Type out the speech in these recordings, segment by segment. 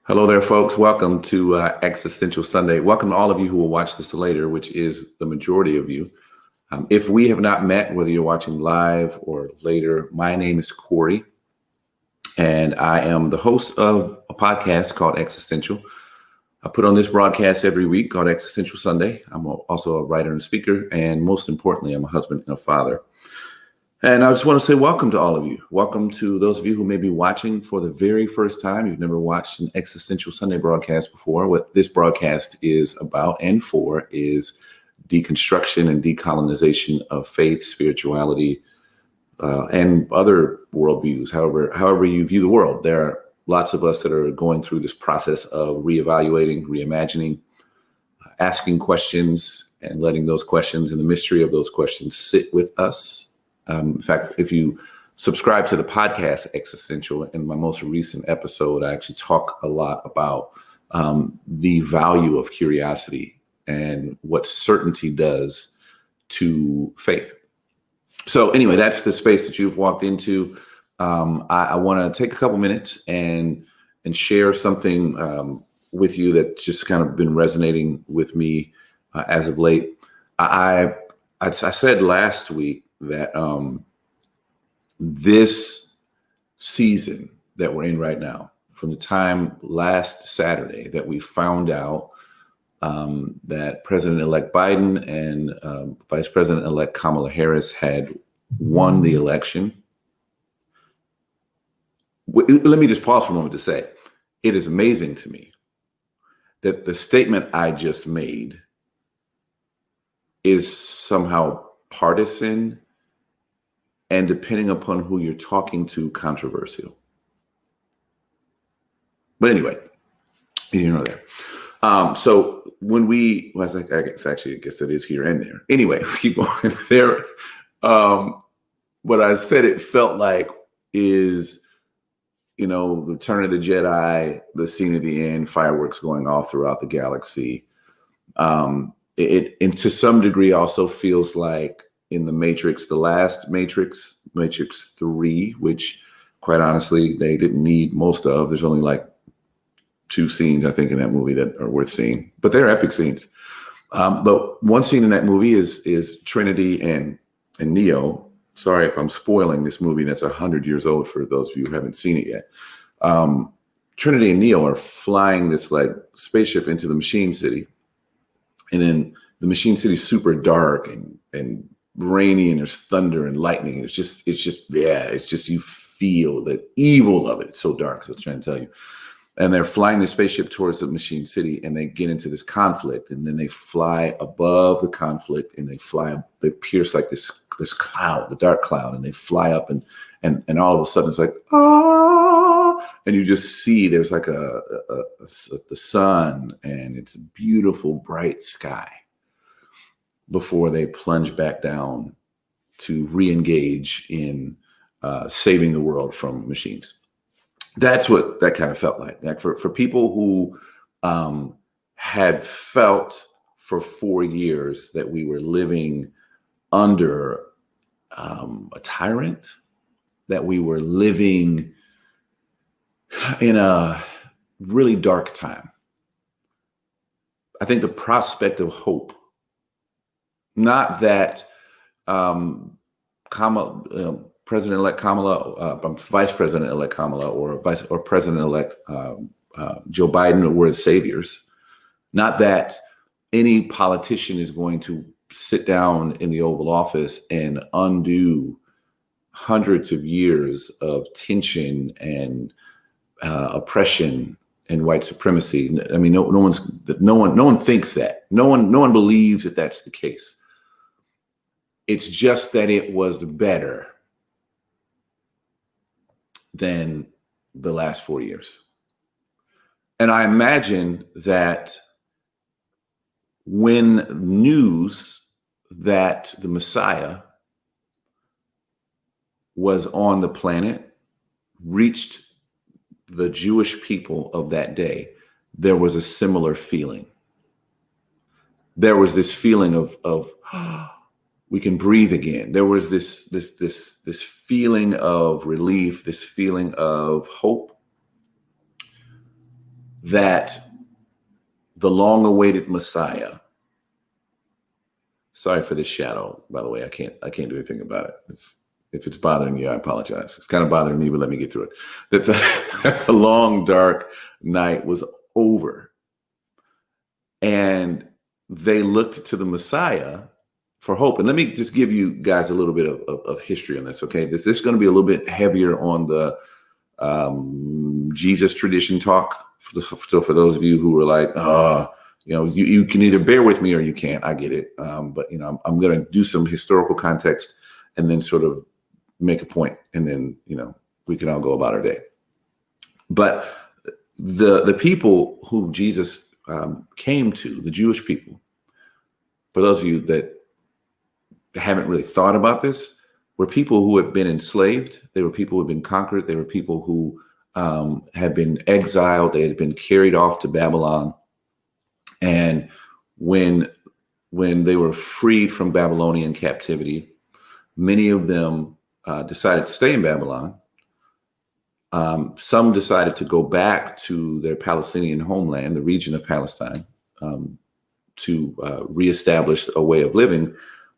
Hello there, folks. Welcome to Existential Sunday. Welcome to all of you who will watch this later, which is the majority of you. If we have not met, whether you're watching live or later, my name is Corey, and I am the host of a podcast called Existential. I put on this broadcast every week called Existential Sunday. I'm also a writer and speaker, and most importantly, I'm a husband and a father. And I just want to say welcome to all of you. Welcome to those of you who may be watching for the very first time. You've never watched an Existential Sunday broadcast before. What this broadcast is about and for is deconstruction and decolonization of faith, spirituality, and other worldviews, however you view the world. There are lots of us that are going through this process of reevaluating, reimagining, asking questions, and letting those questions and the mystery of those questions sit with us. In fact, if you subscribe to the podcast Existential, in my most recent episode, I actually talk a lot about the value of curiosity and what certainty does to faith. So anyway, that's the space that you've walked into. I want to take a couple minutes and share something with you that's just kind of been resonating with me as of late. I said last week that this season that we're in right now, from the time last Saturday that we found out that President-elect Biden and Vice President-elect Kamala Harris had won the election. Let me just pause for a moment to say, it is amazing to me that the statement I just made is somehow partisan and, depending upon who you're talking to, controversial. But anyway, you know that. So when I guess it is here and there. Anyway, keep going there. What I said it felt like is, Return of the Jedi, the scene at the end, fireworks going off throughout the galaxy. It to some degree also feels like in the Matrix, the last Matrix 3, which quite honestly, they didn't need most of. There's only like 2 scenes, I think, in that movie that are worth seeing, but they're epic scenes. But one scene in that movie is Trinity and Neo. Sorry if I'm spoiling this movie that's 100 years old for those of you who haven't seen it yet. Trinity and Neo are flying this like spaceship into the Machine City. And then the Machine City is super dark and rainy, and there's thunder and lightning. It's just you feel the evil of it. It's so dark. So I was trying to tell you. And they're flying the spaceship towards the Machine City, and they get into this conflict, and then they fly above the conflict, and they pierce like this cloud, the dark cloud, and they fly up, and all of a sudden it's like, ah, and you just see there's like the sun, and it's a beautiful bright sky before they plunge back down to re-engage in saving the world from machines. That's what that kind of felt like. Like for people who had felt for 4 years that we were living under a tyrant, that we were living in a really dark time. I think the prospect of hope, not that President-elect Kamala, Vice President-elect Kamala, or President-elect Joe Biden were the saviors. Not that any politician is going to sit down in the Oval Office and undo hundreds of years of tension and oppression and white supremacy. I mean, no one thinks that. No one believes that that's the case. It's just that it was better than the last 4 years. And I imagine that when news that the Messiah was on the planet reached the Jewish people of that day, there was a similar feeling. There was this feeling of we can breathe again. There was this feeling of relief, this feeling of hope. that the long-awaited Messiah. Sorry for this shadow, by the way. I can't do anything about it. If it's bothering you, I apologize. It's kind of bothering me, but let me get through it. That the long, dark night was over. And they looked to the Messiah for hope. And let me just give you guys a little bit of history on this, okay? This is going to be a little bit heavier on the Jesus tradition talk. So for those of you who are like, you can either bear with me or you can't. I get it. But I'm going to do some historical context and then sort of make a point, and then we can all go about our day. But the people who Jesus came to, the Jewish people, for those of you that haven't really thought about this, were people who had been enslaved. They were people who had been conquered. They were people who had been exiled. They had been carried off to Babylon. And when they were freed from Babylonian captivity, many of them decided to stay in Babylon. Some decided to go back to their Palestinian homeland, the region of Palestine, to reestablish a way of living,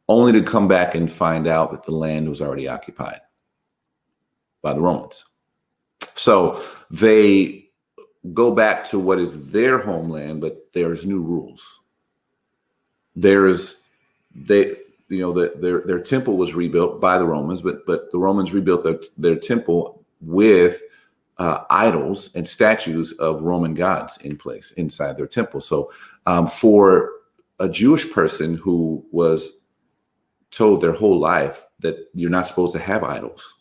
only to come back and find out that the land was already occupied by the Romans. So they go back to what is their homeland, but there's new rules. Their temple was rebuilt by the Romans, but the Romans rebuilt their temple with idols and statues of Roman gods in place inside their temple. So for a Jewish person who was told their whole life that you're not supposed to have idols,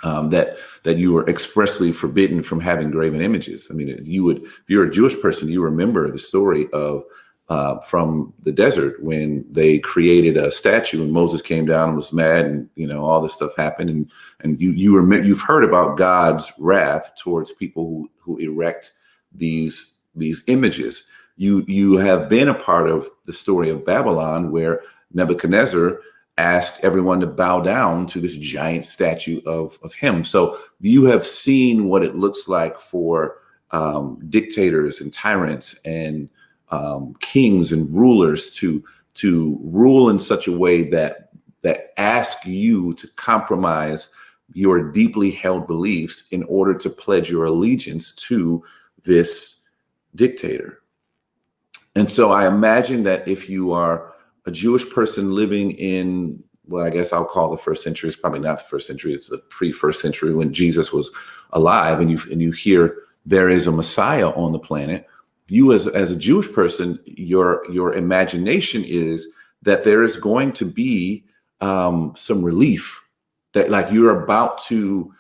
that you were expressly forbidden from having graven images. I mean, if you're a Jewish person, you remember the story of from the desert when they created a statue and Moses came down and was mad, and all this stuff happened, and you've heard about God's wrath towards people who erect these images. You have been a part of the story of Babylon, where Nebuchadnezzar asked everyone to bow down to this giant statue of him. So you have seen what it looks like for dictators and tyrants and kings and rulers to rule in such a way that ask you to compromise your deeply held beliefs in order to pledge your allegiance to this dictator. And so I imagine that if you are a Jewish person living in, well, I guess I'll call the first century. It's probably not the first century. It's the pre-first century when Jesus was alive, and you hear there is a Messiah on the planet. You as a Jewish person, your imagination is that there is going to be some relief, that like you're about to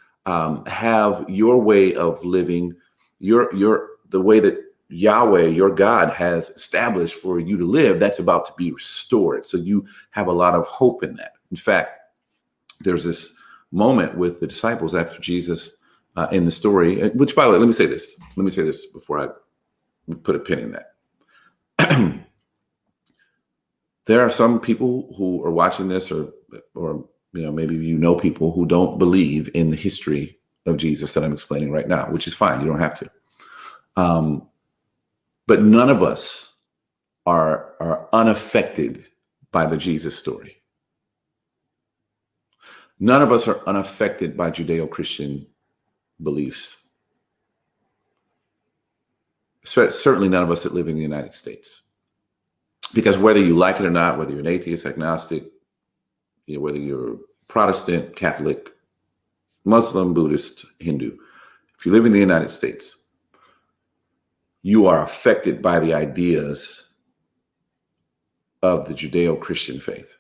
have your way of living, the way that Yahweh, your God, has established for you to live, that's about to be restored. So you have a lot of hope in that. In fact, there's this moment with the disciples after Jesus in the story, which, by the way, let me say this before I put a pin in that. There are some people who are watching this, or maybe people who don't believe in the history of Jesus that I'm explaining right now, which is fine. You don't have to. But none of us are unaffected by the Jesus story. None of us are unaffected by Judeo-Christian beliefs. Certainly none of us that live in the United States. Because whether you like it or not, whether you're an atheist, agnostic, whether you're Protestant, Catholic, Muslim, Buddhist, Hindu, if you live in the United States, you are affected by the ideas of the Judeo-Christian faith.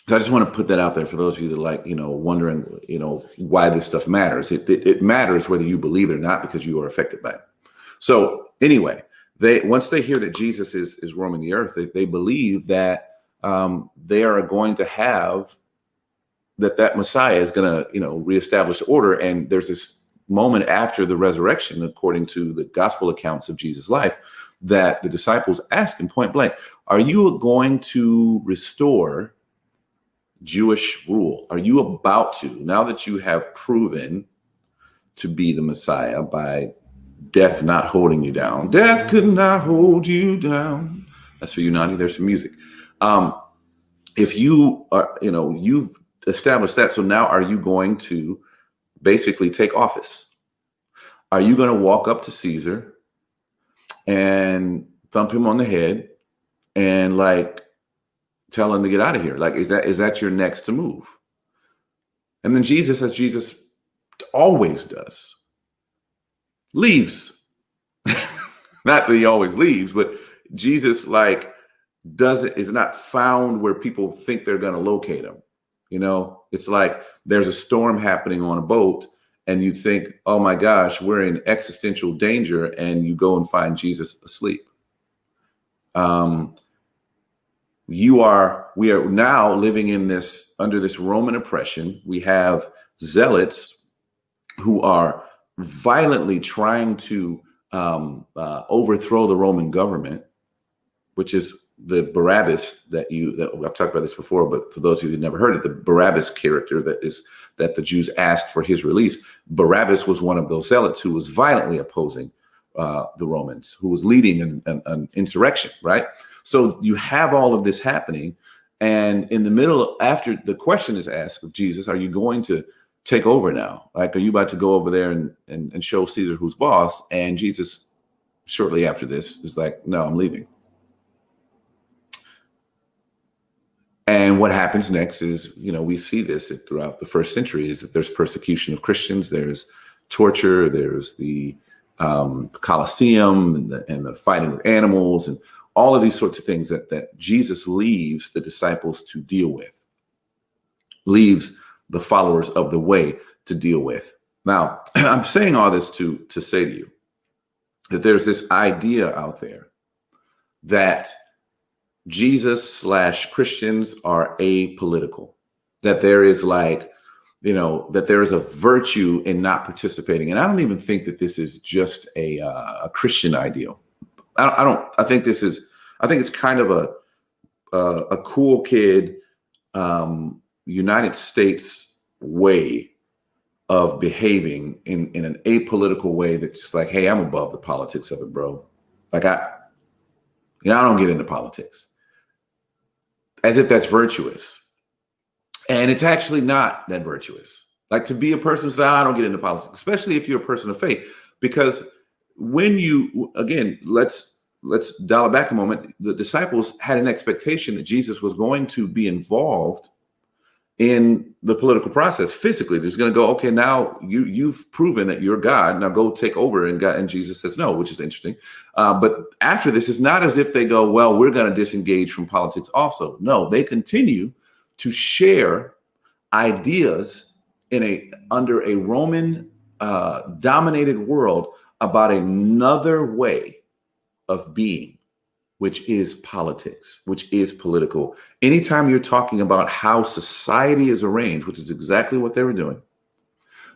So I just want to put that out there for those of you that wondering, why this stuff matters. It matters whether you believe it or not, because you are affected by it. So anyway, once they hear that Jesus is roaming the earth, they believe that they are going to have that Messiah is going to, reestablish order. And there's this moment after the resurrection, according to the gospel accounts of Jesus' life, that the disciples ask him point blank, are you going to restore Jewish rule? Are you about to, now that you have proven to be the Messiah by Death not holding you down. Death could not hold you down. That's for you, Nani. There's some music. If you are, you've established that. So now are you going to basically take office? Are you going to walk up to Caesar and thump him on the head and like tell him to get out of here? Like, is that your next move? And then Jesus, as Jesus always does, leaves. Not that he always leaves, but Jesus like is not found where people think they're going to locate him. It's like there's a storm happening on a boat and you think, oh my gosh, we're in existential danger, and you go and find Jesus asleep. We are now living under this Roman oppression. We have zealots who are violently trying to overthrow the Roman government, which is the Barabbas that I've talked about this before, but for those of you who've never heard it, the Barabbas character that the Jews asked for his release. Barabbas was one of those zealots who was violently opposing the Romans, who was leading an insurrection, right? So you have all of this happening, and in the middle, after the question is asked of Jesus, are you going to take over now? Like, are you about to go over there and show Caesar who's boss? And Jesus, shortly after this, is like, no, I'm leaving. And what happens next is, we see this throughout the first century, is that there's persecution of Christians, there's torture, there's the Colosseum and the fighting with animals and all of these sorts of things that Jesus leaves the disciples to deal with, leaves the followers of the way to deal with. Now, I'm saying all this to say to you that there's this idea out there that Jesus/Christians are apolitical, that there is that there is a virtue in not participating. And I don't even think that this is just a Christian ideal. I think it's kind of a cool kid, United States way of behaving in an apolitical way that's just like, hey, I'm above the politics of it, bro. Like I don't get into politics. As if that's virtuous. And it's actually not that virtuous. Like, to be a person who says, I don't get into politics, especially if you're a person of faith, because when you, again, let's dial it back a moment. The disciples had an expectation that Jesus was going to be involved in the political process physically. There's going to go, okay, now you've proven that you're God. Now go take over. And Jesus says no, which is interesting. But after this, it's not as if they go, well, we're going to disengage from politics also. No, they continue to share ideas under a Roman dominated world about another way of being, which is politics, which is political. Anytime you're talking about how society is arranged, which is exactly what they were doing,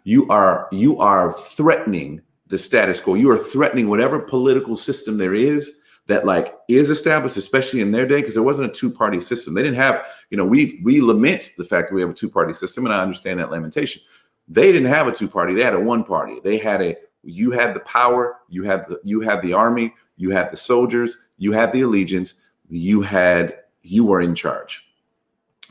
you are threatening the status quo. You are threatening whatever political system there is that is established, especially in their day, because there wasn't a two-party system. They didn't have, we lament the fact that we have a two-party system, and I understand that lamentation. They didn't have a two-party. They had a one-party. You had the power, you had the army, you had the soldiers, you had the allegiance, you were in charge.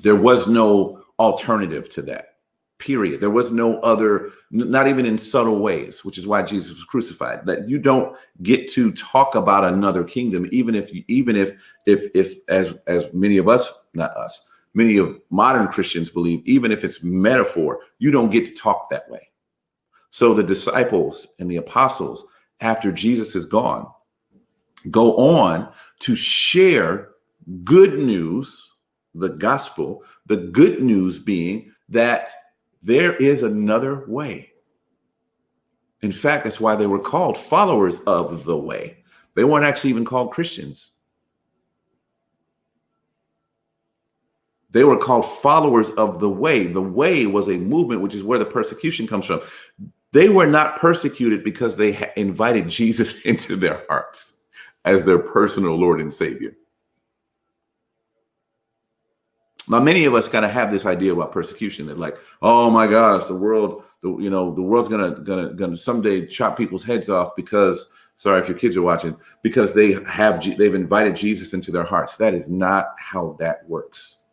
There was no alternative to that, period. There was no other, not even in subtle ways, which is why Jesus was crucified. That you don't get to talk about another kingdom, even if as many of us, not us, many of modern Christians believe, even if it's metaphor, you don't get to talk that way. So the disciples and the apostles, after Jesus is gone, go on to share good news, the gospel, the good news being that there is another way. In fact, that's why they were called followers of the way. They weren't actually even called Christians. They were called followers of the way. The way was a movement, which is where the persecution comes from. They were not persecuted because they invited Jesus into their hearts as their personal Lord and Savior. Now, many of us kind of have this idea about persecution that, like, oh my gosh, the world's gonna someday chop people's heads off because, sorry if your kids are watching, because they've invited Jesus into their hearts. That is not how that works.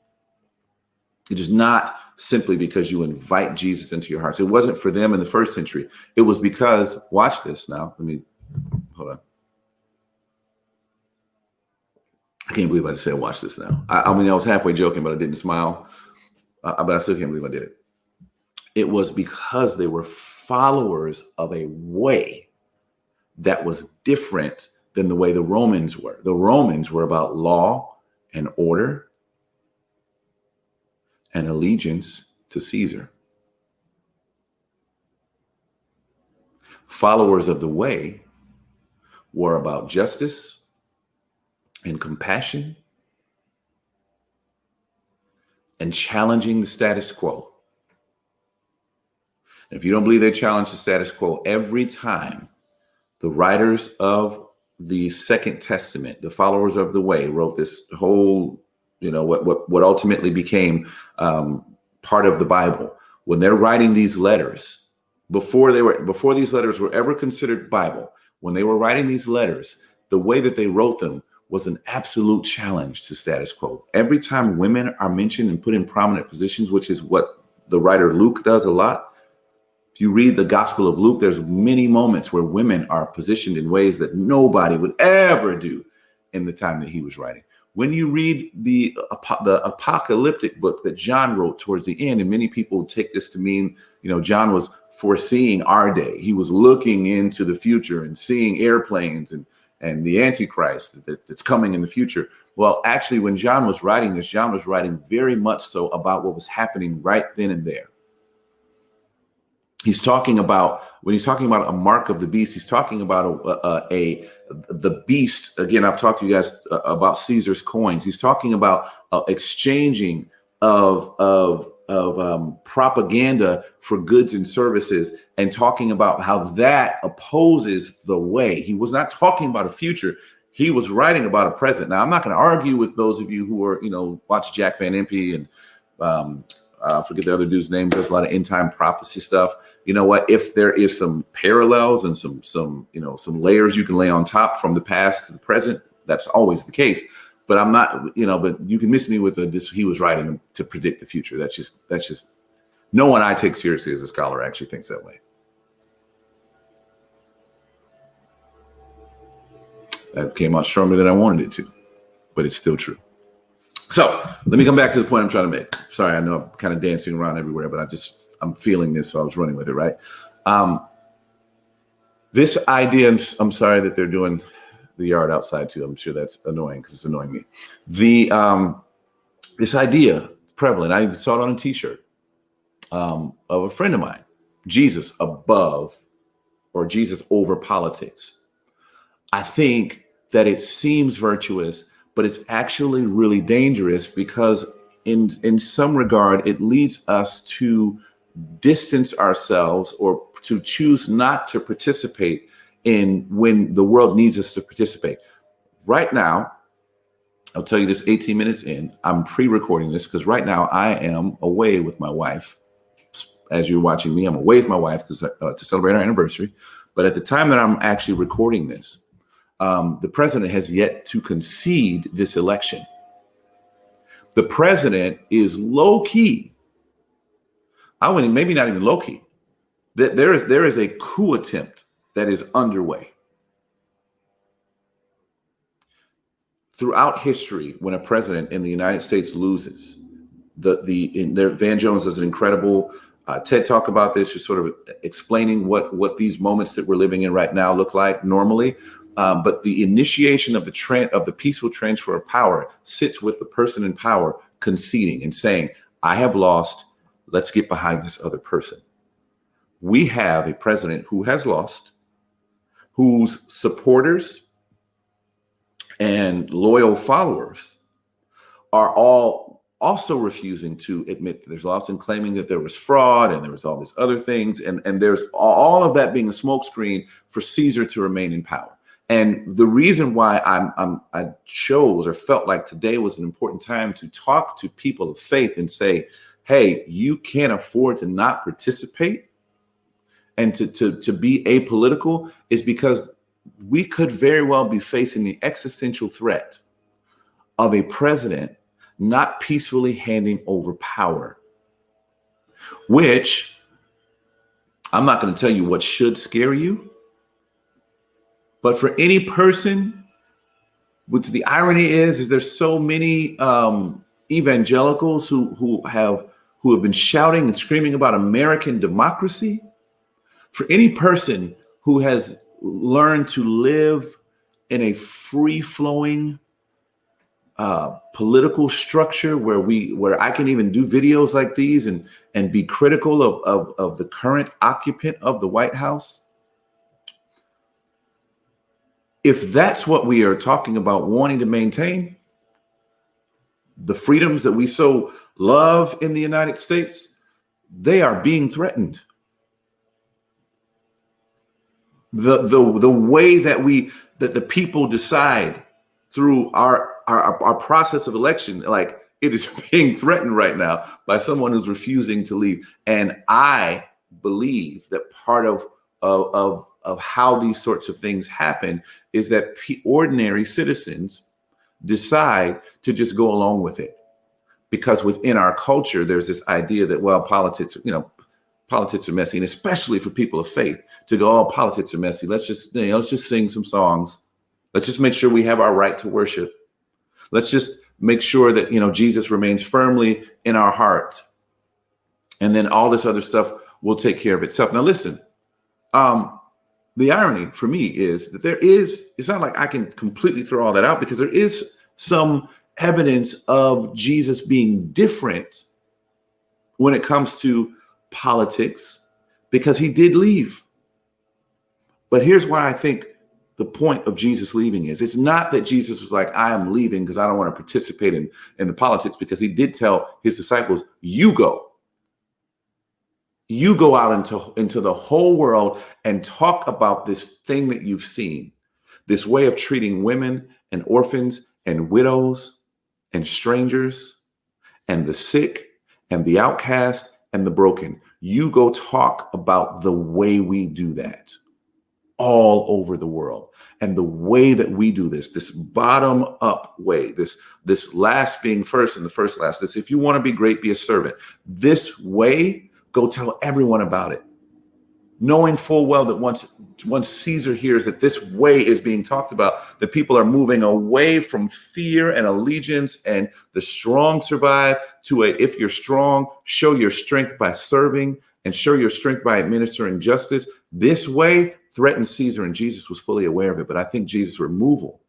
It is not simply because you invite Jesus into your hearts. It wasn't for them in the first century. It was because, watch this now. Hold on. I can't believe I just said, watch this now. I was halfway joking, but I didn't smile. But I still can't believe I did it. It was because they were followers of a way that was different than the way the Romans were. The Romans were about law and order and allegiance to Caesar. Followers of the way were about justice and compassion and challenging the status quo. And if you don't believe they challenge the status quo, every time the writers of the Second Testament, the followers of the way, wrote this whole, what ultimately became part of the Bible, when they're writing these letters, before these letters were ever considered Bible, when they were writing these letters, the way that they wrote them was an absolute challenge to status quo. Every time women are mentioned and put in prominent positions, which is what the writer Luke does a lot. If you read the Gospel of Luke, there's many moments where women are positioned in ways that nobody would ever do in the time that he was writing. When you read the apocalyptic book that John wrote towards the end, and many people take this to mean, John was foreseeing our day. He was looking into the future and seeing airplanes and the Antichrist that's coming in the future. Well, actually, when John was writing this, John was writing very much so about what was happening right then and there. When he's talking about a mark of the beast, he's talking about the beast. Again, I've talked to you guys about Caesar's coins. He's talking about exchanging of propaganda for goods and services, and talking about how that opposes the way. He was not talking about a future. He was writing about a present. Now, I'm not going to argue with those of you who are, watch Jack Van Impe and forget the other dude's name. Does a lot of end time prophecy stuff. You know what? If there is some parallels and some layers you can lay on top from the past to the present, that's always the case. But I'm not, but you can miss me with this. He was writing to predict the future. That's just no one I take seriously as a scholar actually thinks that way. That came out stronger than I wanted it to, but it's still true. So let me come back to the point I'm trying to make. Sorry, I know I'm kind of dancing around everywhere, but I'm feeling this, so I was running with it, right? This idea, I'm sorry that they're doing the yard outside too. I'm sure that's annoying because it's annoying me. This idea prevalent. I saw it on a T-shirt of a friend of mine. Jesus above, or Jesus over politics. I think that it seems virtuous, but it's actually really dangerous because in some regard, it leads us to distance ourselves or to choose not to participate in when the world needs us to participate. Right now, I'll tell you this 18 minutes in, I'm pre-recording this because right now I am away with my wife. As you're watching me, I'm away with my wife because to celebrate our anniversary. But at the time that I'm actually recording this, the president has yet to concede this election. The president is low key. Maybe not even low key. There is a coup attempt that is underway. Throughout history, when a president in the United States loses, Van Jones does an incredible TED Talk about this, just sort of explaining what these moments that we're living in right now look like normally. But the initiation of the peaceful transfer of power sits with the person in power conceding and saying, I have lost, let's get behind this other person. We have a president who has lost, whose supporters and loyal followers are all also refusing to admit that there's loss and claiming that there was fraud and there was all these other things. And there's all of that being a smokescreen for Caesar to remain in power. And the reason why I chose or felt like today was an important time to talk to people of faith and say, hey, you can't afford to not participate and to be apolitical, is because we could very well be facing the existential threat of a president not peacefully handing over power, which I'm not going to tell you what should scare you, but for any person, which the irony is there's so many evangelicals who have been shouting and screaming about American democracy. For any person who has learned to live in a free-flowing political structure where I can even do videos like these and be critical of the current occupant of the White House. If that's what we are talking about wanting to maintain, the freedoms that we so love in the United States, they are being threatened. The way that the people decide through our process of election, like, it is being threatened right now by someone who's refusing to leave. And I believe that part of how these sorts of things happen is that ordinary citizens decide to just go along with it, because within our culture there's this idea that, well, politics are messy, and especially for people of faith to go, oh, politics are messy. Let's just sing some songs. Let's just make sure we have our right to worship. Let's just make sure that, Jesus remains firmly in our hearts. And then all this other stuff will take care of itself. Now, listen, the irony for me is that it's not like I can completely throw all that out, because there is some evidence of Jesus being different when it comes to politics, because he did leave. But here's why I think the point of Jesus leaving is, it's not that Jesus was like, I am leaving because I don't want to participate in the politics, because he did tell his disciples, you go out into the whole world and talk about this thing that you've seen, this way of treating women and orphans and widows and strangers and the sick and the outcast and the broken. You go talk about the way we do that all over the world. And the way that we do this bottom up way, this last being first and the first last, this, if you want to be great, be a servant. This way, go tell everyone about it. Knowing full well that once Caesar hears that this way is being talked about, that people are moving away from fear and allegiance and the strong survive to if you're strong, show your strength by serving and show your strength by administering justice. This way threatened Caesar, and Jesus was fully aware of it. But I think Jesus' removal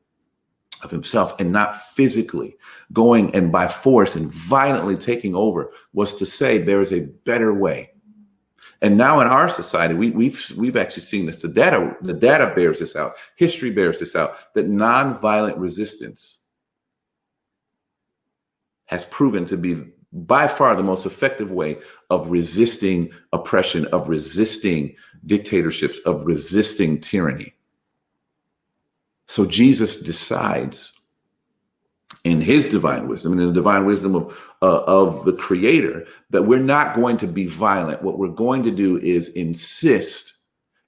of himself and not physically going and by force and violently taking over was to say there is a better way. And now in our society, we've actually seen this. The data bears this out. History bears this out, that nonviolent resistance has proven to be by far the most effective way of resisting oppression, of resisting dictatorships, of resisting tyranny. So Jesus decides in his divine wisdom and in the divine wisdom of the Creator that we're not going to be violent. What we're going to do is insist,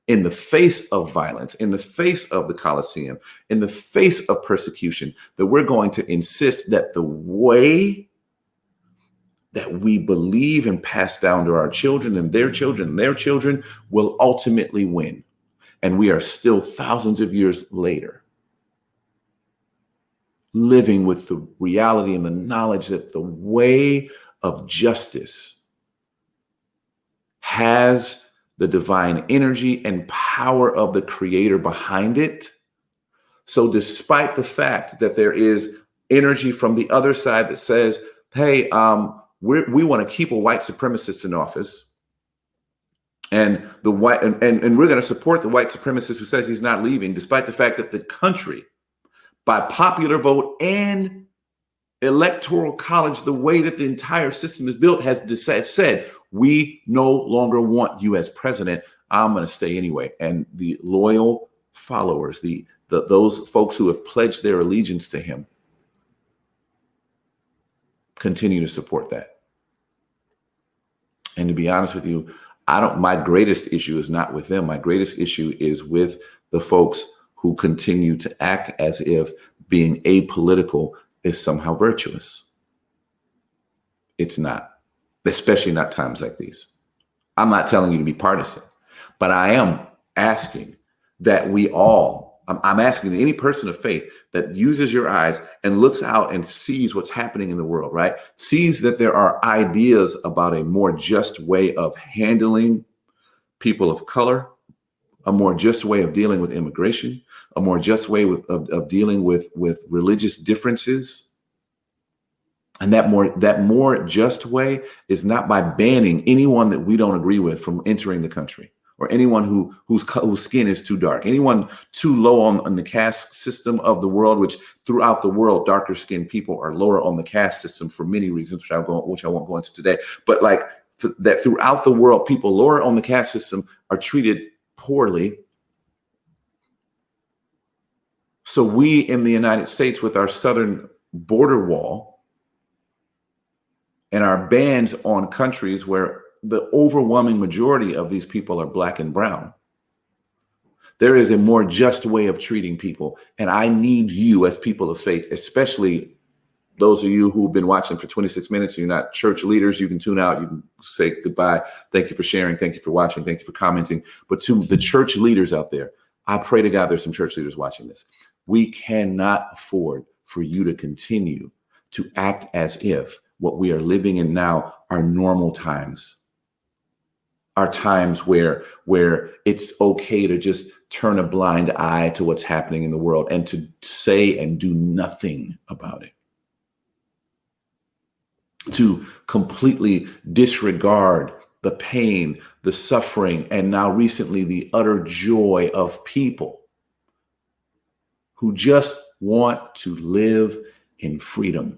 in the face of violence, in the face of the Colosseum, in the face of persecution, that we're going to insist that the way that we believe and pass down to our children and their children will ultimately win. And we are still thousands of years later living with the reality and the knowledge that the way of justice has the divine energy and power of the Creator behind it. So despite the fact that there is energy from the other side that says, hey, we want to keep a white supremacist in office, and we're going to support the white supremacist who says he's not leaving, despite the fact that the country, by popular vote and electoral college, the way that the entire system is built, has said, we no longer want you as president. I'm going to stay anyway. And the loyal followers, the those folks who have pledged their allegiance to him continue to support that. And to be honest with you, my greatest issue is not with them. My greatest issue is with the folks who continue to act as if being apolitical is somehow virtuous. It's not, especially not times like these. I'm not telling you to be partisan, but I am asking that I'm asking any person of faith that uses your eyes and looks out and sees what's happening in the world, right? Sees that there are ideas about a more just way of handling people of color, a more just way of dealing with immigration, a more just way of dealing with religious differences. And that more just way is not by banning anyone that we don't agree with from entering the country, or anyone whose skin is too dark, anyone too low on the caste system of the world, which throughout the world, darker skinned people are lower on the caste system for many reasons, which I won't go into today. But that throughout the world, people lower on the caste system are treated poorly. So we in the United States, with our southern border wall and our bans on countries where the overwhelming majority of these people are Black and brown, there is a more just way of treating people. And I need you as people of faith, especially those of you who've been watching for 26 minutes, and you're not church leaders, you can tune out, you can say goodbye. Thank you for sharing. Thank you for watching. Thank you for commenting. But to the church leaders out there, I pray to God there's some church leaders watching this. We cannot afford for you to continue to act as if what we are living in now are normal times, are times where it's okay to just turn a blind eye to what's happening in the world and to say and do nothing about it, to completely disregard the pain, the suffering, and now recently the utter joy of people who just want to live in freedom.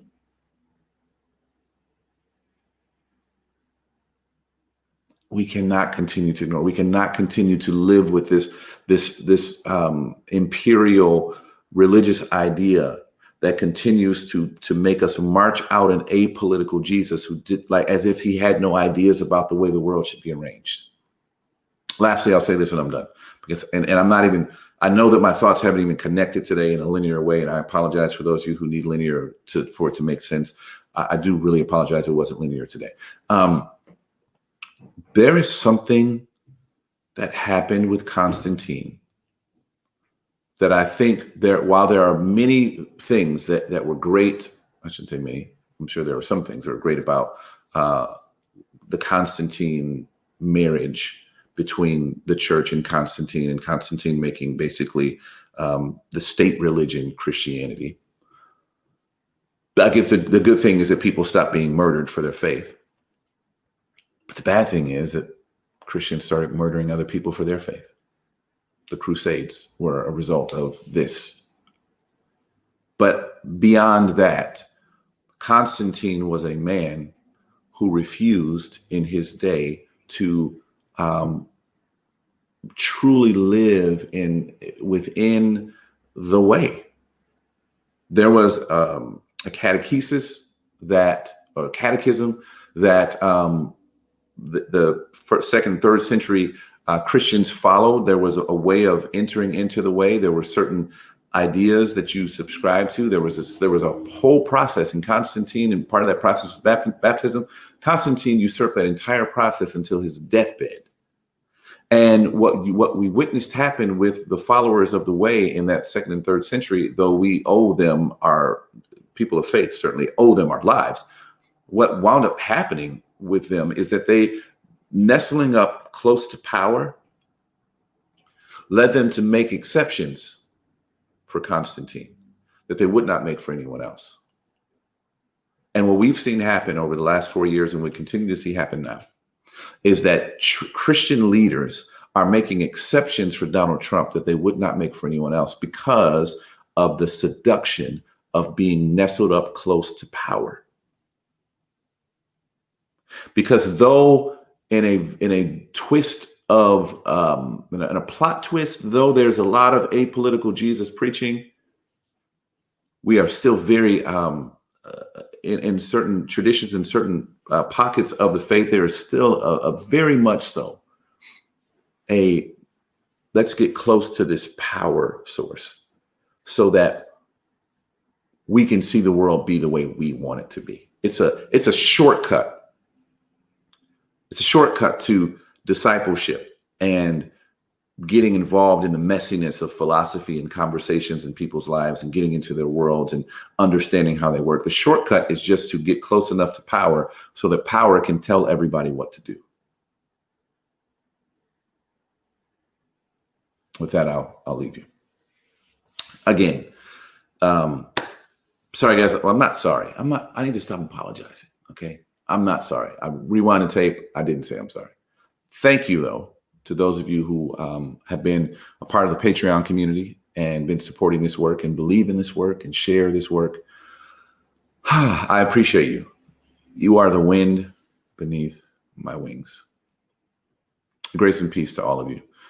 We cannot continue to ignore. We cannot continue to live with this imperial religious idea that continues to make us march out an apolitical Jesus who did, like, as if he had no ideas about the way the world should be arranged. Lastly, I'll say this and I'm done, because and I'm not even. I know that my thoughts haven't even connected today in a linear way, and I apologize for those of you who need linear for it to make sense. I do really apologize. It wasn't linear today. There is something that happened with Constantine that I think while there are many things that were great, I shouldn't say many, I'm sure there were some things that were great about the Constantine marriage between the church and Constantine making basically the state religion Christianity. I guess the good thing is that people stopped being murdered for their faith. But the bad thing is that Christians started murdering other people for their faith. The Crusades were a result of this. But beyond that, Constantine was a man who refused in his day to truly live within the way. There was a catechism that the first, second, and third century Christians followed. There was a way of entering into the way. There were certain ideas that you subscribed to. There was a whole process in Constantine, and part of that process was baptism. Constantine usurped that entire process until his deathbed. And what we witnessed happen with the followers of the way in that second and third century, though we owe them, our people of faith certainly owe them our lives, what wound up happening with them is that they, nestling up close to power, led them to make exceptions for Constantine that they would not make for anyone else. And what we've seen happen over the last 4 years, and we continue to see happen now, is that Christian leaders are making exceptions for Donald Trump that they would not make for anyone else because of the seduction of being nestled up close to power. Because though in a twist of and a plot twist, though there's a lot of apolitical Jesus preaching, we are still very, in certain traditions and certain pockets of the faith, there is still a very much so let's get close to this power source so that we can see the world be the way we want it to be. It's a shortcut. It's a shortcut to discipleship and getting involved in the messiness of philosophy and conversations in people's lives and getting into their worlds and understanding how they work. The shortcut is just to get close enough to power so that power can tell everybody what to do. With that, I'll leave you. Again, sorry, guys. Well, I'm not sorry. I need to stop apologizing. Okay. I'm not sorry. I rewind the tape. I didn't say I'm sorry. Thank you, though, to those of you who have been a part of the Patreon community and been supporting this work and believe in this work and share this work. I appreciate you. You are the wind beneath my wings. Grace and peace to all of you.